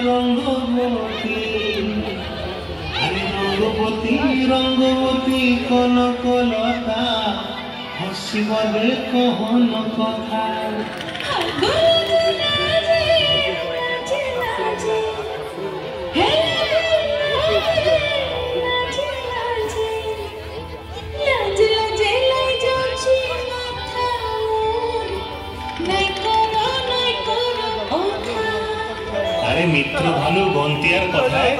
রঙ্গবতী আরে রঙ্গবতী রঙ্গবতী কনকলতা হসিব দেখো হন কথা আরে মিত্র ভানু বন্তিয়ার কথায়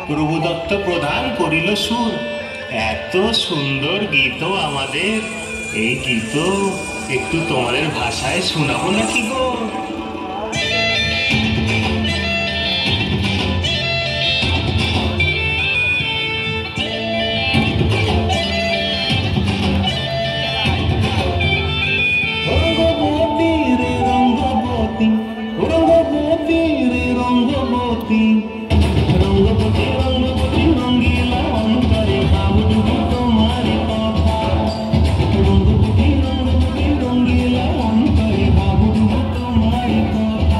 প্রভুদত্ত প্রধান করিল সুর। এত সুন্দর গীত আমাদের, এই গীত একটু তোমাদের ভাষায় শোনাবো নাকি গো? রঙ্গবতী রঙ্গবতী রঙ্গিলা অন্তরে ভাবুবো তোমার কথা রঙ্গবতী রঙ্গবতী রঙ্গিলা অন্তরে ভাবুবো তোমার কথা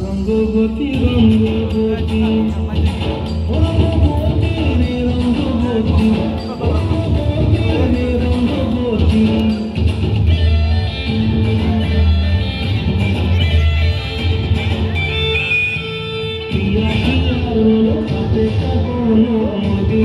রঙ্গবতী রঙ্গবতী রঙ্গবতী রঙ্গবতী প্রিয়া প্রিয়া রোল খাতে কাবনো মদি